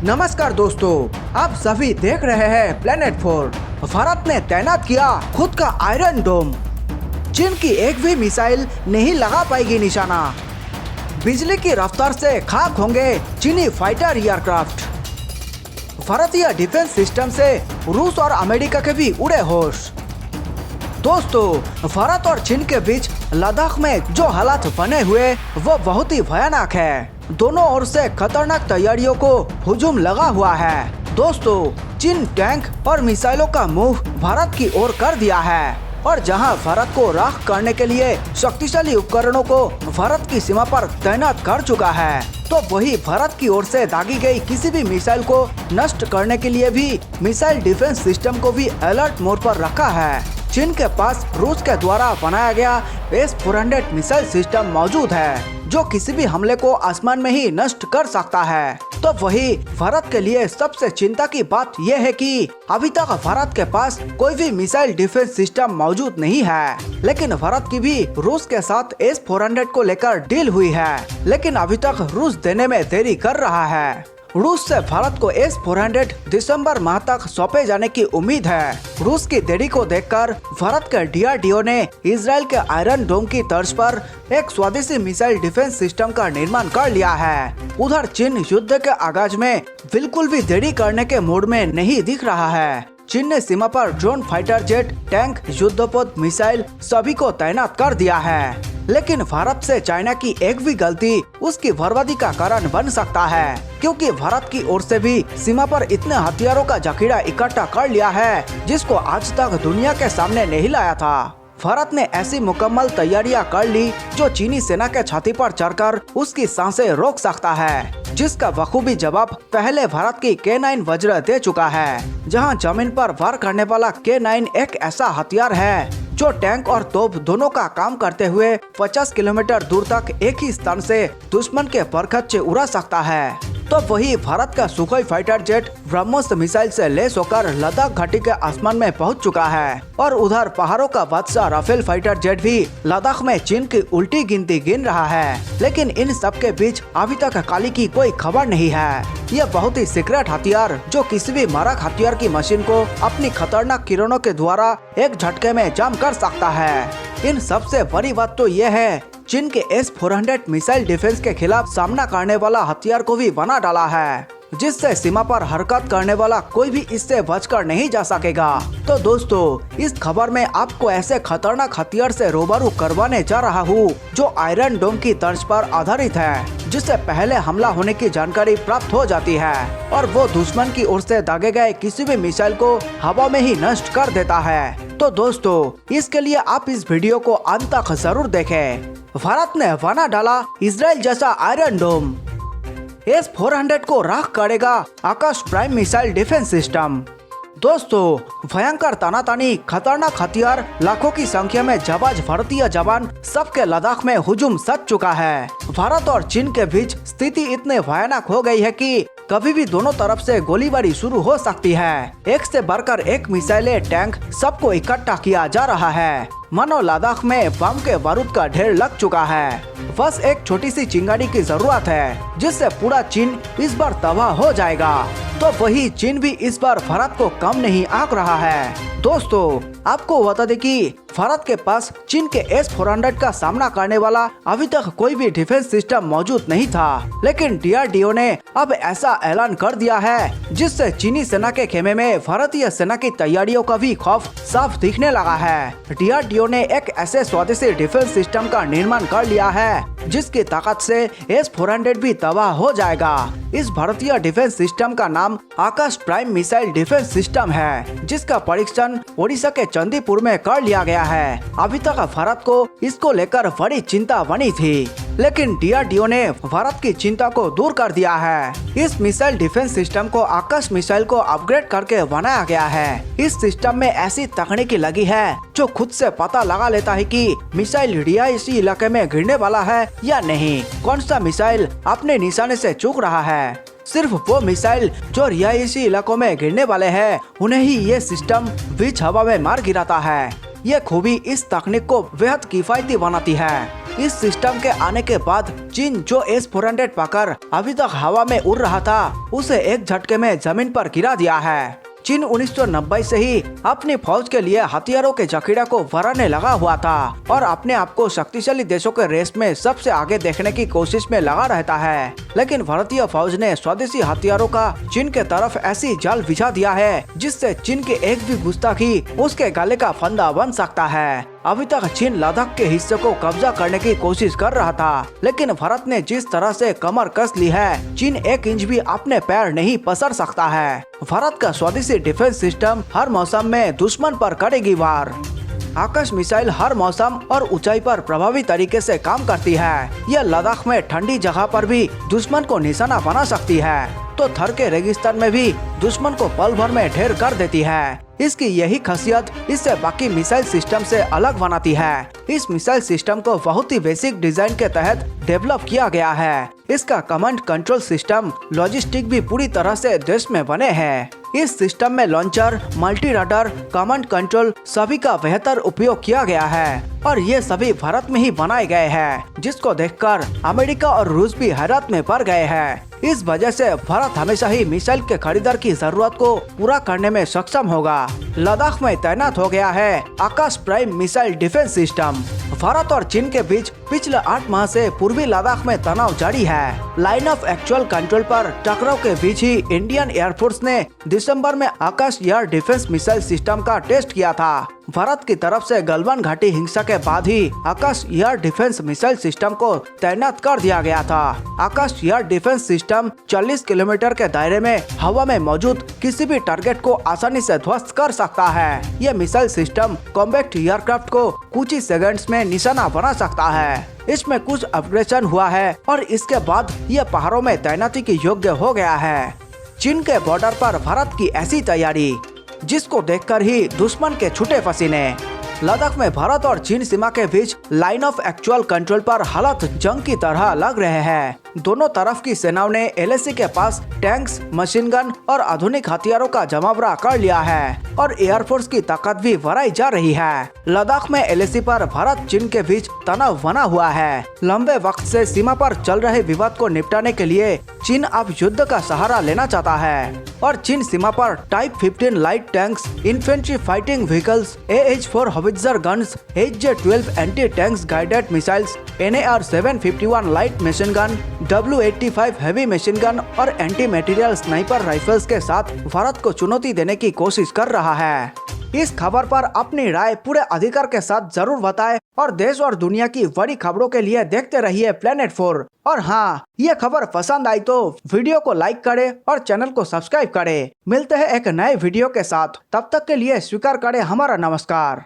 नमस्कार दोस्तों, आप सभी देख रहे हैं प्लेनेट 4। भारत ने तैनात किया खुद का आयरन डोम। चीन की एक भी मिसाइल नहीं लगा पाएगी निशाना। बिजली की रफ्तार से खाक होंगे चीनी फाइटर एयरक्राफ्ट। भारतीय डिफेंस सिस्टम से रूस और अमेरिका के भी उड़े होश। दोस्तों, भारत और चीन के बीच लद्दाख में जो हालात बने हुए वो बहुत ही भयानक है। दोनों ओर से खतरनाक तैयारियों को हुजूम लगा हुआ है। दोस्तों, चीन टैंक और मिसाइलों का मुंह भारत की ओर कर दिया है और जहां भारत को राख करने के लिए शक्तिशाली उपकरणों को भारत की सीमा पर तैनात कर चुका है, तो वही भारत की ओर से दागी गई किसी भी मिसाइल को नष्ट करने के लिए भी मिसाइल डिफेंस सिस्टम को भी अलर्ट मोड पर रखा है। चीन के पास रूस के द्वारा बनाया गया S-400 मिसाइल सिस्टम मौजूद है जो किसी भी हमले को आसमान में ही नष्ट कर सकता है। तो वही भारत के लिए सबसे चिंता की बात यह है कि अभी तक भारत के पास कोई भी मिसाइल डिफेंस सिस्टम मौजूद नहीं है। लेकिन भारत की भी रूस के साथ S-400 को लेकर डील हुई है, लेकिन अभी तक रूस देने में देरी कर रहा है। रूस से भारत को S-400 दिसंबर माह तक सौंपे जाने की उम्मीद है। रूस की देरी को देखकर भारत के DRDO ने इजराइल के आयरन डोम की तर्ज पर एक स्वदेशी मिसाइल डिफेंस सिस्टम का निर्माण कर लिया है। उधर चीन युद्ध के आगाज में बिल्कुल भी देरी करने के मूड में नहीं दिख रहा है। चीन ने सीमा पर ड्रोन, फाइटर जेट, टैंक, युद्धपोत, मिसाइल सभी को तैनात कर दिया है। लेकिन भारत से चाइना की एक भी गलती उसकी बर्बादी का कारण बन सकता है, क्योंकि भारत की ओर से भी सीमा पर इतने हथियारों का जखीरा इकट्ठा कर लिया है जिसको आज तक दुनिया के सामने नहीं लाया था। भारत ने ऐसी मुकम्मल तैयारियां कर ली जो चीनी सेना के छाती पर चढ़कर उसकी सांसें रोक सकता है, जिसका बखूबी जवाब पहले भारत की K9 वज्र दे चुका है। जहां जमीन पर वार करने वाला K9 एक ऐसा हथियार है जो टैंक और तोप दोनों का काम करते हुए 50 किलोमीटर दूर तक एक ही स्थान से दुश्मन के परखच्चे उड़ा सकता है। तो वही भारत का Sukhoi fighter jet BrahMos missile से लैस होकर लद्दाख घाटी के आसमान में पहुंच चुका है और उधर पहाड़ों का बादशाह राफेल फाइटर जेट भी लद्दाख में चीन की उल्टी गिनती गिन रहा है। लेकिन इन सब के बीच अभी तक काली की कोई खबर नहीं है। यह बहुत ही सीक्रेट हथियार जो किसी भी मारक हथियार की मशीन को अपनी खतरनाक किरणों के द्वारा एक झटके में जाम कर सकता है। इन सबसे बड़ी बात तो यह है, चीन के S-400 मिसाइल डिफेंस के खिलाफ सामना करने वाला हथियार को भी बना डाला है, जिससे सीमा पर हरकत करने वाला कोई भी इससे बचकर नहीं जा सकेगा। तो दोस्तों, इस खबर में आपको ऐसे खतरनाक हथियार से रूबरू करवाने जा रहा हूँ जो आयरन डोम की तर्ज पर आधारित है, जिससे पहले हमला होने की जानकारी प्राप्त हो जाती है और वो दुश्मन की ओर से दागे गए किसी भी मिसाइल को हवा में ही नष्ट कर देता है। तो दोस्तों, इसके लिए आप इस वीडियो को अंत तक जरूर देखें। भारत ने बना डाला इजराइल जैसा आयरन डोम। S-400 को राख करेगा आकाश प्राइम मिसाइल डिफेंस सिस्टम। दोस्तों, भयंकर तानातानी, खतरनाक हथियार, लाखों की संख्या में जाबाज भारतीय जवान सबके लद्दाख में हुजूम सच चुका है। भारत और चीन के बीच स्थिति इतने भयानक हो गई है कि कभी भी दोनों तरफ से गोलीबारी शुरू हो सकती है। एक से बढ़कर एक मिसाइलें, टैंक सबको इकट्ठा किया जा रहा है। मानो लद्दाख में बम के बारूद का ढेर लग चुका है। बस एक छोटी सी चिंगारी की जरूरत है जिससे पूरा चीन इस बार तबाह हो जाएगा। तो वही चीन भी इस बार भारत को कम नहीं आंक रहा है। दोस्तों, आपको बता दें कि भारत के पास चीन के S-400 का सामना करने वाला अभी तक कोई भी डिफेंस सिस्टम मौजूद नहीं था, लेकिन DRDO ने अब ऐसा ऐलान कर दिया है जिससे चीनी सेना के खेमे में भारतीय सेना की तैयारियों का भी खौफ साफ दिखने लगा है। DRDO ने एक ऐसे स्वदेशी डिफेंस सिस्टम का निर्माण कर लिया है जिसकी ताकत से S-400 भी तबाह हो जाएगा। इस भारतीय डिफेंस सिस्टम का नाम आकाश प्राइम मिसाइल डिफेंस सिस्टम है, जिसका परीक्षण ओडिशा के चंदीपुर में कर लिया गया है। अभी तक भारत को इसको लेकर बड़ी चिंता बनी थी, लेकिन DRDO ने भारत की चिंता को दूर कर दिया है। इस मिसाइल डिफेंस सिस्टम को आकाश मिसाइल को अपग्रेड करके बनाया गया है। इस सिस्टम में ऐसी तकनीकी लगी है जो खुद से पता लगा लेता है कि मिसाइल रिहायशी इलाके में गिरने वाला है या नहीं, कौन सा मिसाइल अपने निशाने से चूक रहा है। सिर्फ वो मिसाइल जो रिहायशी इलाकों में गिरने वाले हैं उन्हें ही ये सिस्टम बीच हवा में मार गिराता है। ये खूबी इस तकनीक को बेहद किफायती बनाती है। इस सिस्टम के आने के बाद चीन जो S-400 पाकर अभी तक हवा में उड़ रहा था, उसे एक झटके में जमीन पर गिरा दिया है। चीन 1990 से ही अपनी फौज के लिए हथियारों के जखीरा को भरने लगा हुआ था और अपने आप को शक्तिशाली देशों के रेस में सबसे आगे देखने की कोशिश में लगा रहता है। लेकिन भारतीय फौज ने स्वदेशी हथियारों का चीन के तरफ ऐसी जाल बिछा दिया है जिससे चीन की एक भी गुस्ताखी उसके गले का फंदा बन सकता है। अभी तक चीन लद्दाख के हिस्से को कब्जा करने की कोशिश कर रहा था, लेकिन भारत ने जिस तरह से कमर कस ली है, चीन 1 इंच भी अपने पैर नहीं पसर सकता है। भारत का स्वदेशी डिफेंस सिस्टम हर मौसम में दुश्मन पर करेगी वार। आकाश मिसाइल हर मौसम और ऊंचाई पर प्रभावी तरीके से काम करती है। यह लद्दाख में ठंडी जगह पर भी दुश्मन को निशाना बना सकती है, तो थर के रेगिस्तान में भी दुश्मन को पल भर में ढेर कर देती है। इसकी यही खासियत इसे बाकी मिसाइल सिस्टम से अलग बनाती है। इस मिसाइल सिस्टम को बहुत ही बेसिक डिजाइन के तहत डेवलप किया गया है। इसका कमांड कंट्रोल सिस्टम, लॉजिस्टिक भी पूरी तरह से देश में बने हैं। इस सिस्टम में launcher, multi radar, command control सभी का बेहतर उपयोग किया गया है और ये सभी भारत में ही बनाए गए हैं, जिसको देखकर अमेरिका और रूस भी हैरत में पड़ गए हैं। इस वजह से भारत हमेशा ही मिसाइल के खरीदार की जरूरत को पूरा करने में सक्षम होगा। लद्दाख में तैनात हो गया है Akash prime missile defence system. Bharat और चीन के बीच पिछले 8 माह से पूर्वी लद्दाख में तनाव जारी है। लाइन ऑफ एक्चुअल कंट्रोल पर टकराव के बीच ही इंडियन एयरफोर्स ने दिसंबर में आकाश एयर डिफेंस मिसाइल सिस्टम का टेस्ट किया था। भारत की तरफ से गलवान घाटी हिंसा के बाद ही आकाश एयर डिफेंस मिसाइल सिस्टम को तैनात कर दिया गया था। आकाश एयर डिफेंस सिस्टम 40 किलोमीटर के दायरे में हवा में मौजूद किसी भी टारगेट को आसानी से ध्वस्त कर सकता है। यह मिसाइल सिस्टम कॉम्बैक्ट एयरक्राफ्ट को कुछ ही सेकंड्स में निशाना बना सकता है। इसमें कुछ अपग्रेडेशन हुआ है और इसके बाद यह पहाड़ों में तैनाती के योग्य हो गया है। चीन के बॉर्डर पर भारत की ऐसी तैयारी, जिसको देखकर ही दुश्मन के छूटे पसीने। लद्दाख में भारत और चीन सीमा के बीच लाइन ऑफ एक्चुअल कंट्रोल पर हालात जंग की तरह लग रहे हैं। दोनों तरफ की सेनाओं ने LAC के पास टैंक्स, मशीन गन और आधुनिक हथियारों का जमावड़ा कर लिया है और एयरफोर्स की ताकत भी बढ़ाई जा रही है। लद्दाख में LAC पर भारत चीन के बीच तनाव बना हुआ है। लंबे वक्त से सीमा पर चल रहे विवाद को निपटाने के लिए चीन अब युद्ध का सहारा लेना चाहता है और चीन सीमा पर type 15 light tanks, infantry fighting vehicles, AH-4 howitzer guns, HJ-12 anti tanks guided missiles, NAR-751 light machine gun, W-85 heavy machine gun और एंटी मटेरियल स्नाइपर राइफल्स के साथ भारत को चुनौती देने की कोशिश कर रहा है। इस खबर पर अपनी राय पूरे अधिकार के साथ जरूर बताएं और देश और दुनिया की बड़ी खबरों के लिए देखते रहिए प्लेनेट 4। और हाँ, ये खबर पसंद आई तो वीडियो को लाइक करें और चैनल को सब्सक्राइब करें। मिलते हैं एक नए वीडियो के साथ, तब तक के लिए स्वीकार करें हमारा नमस्कार।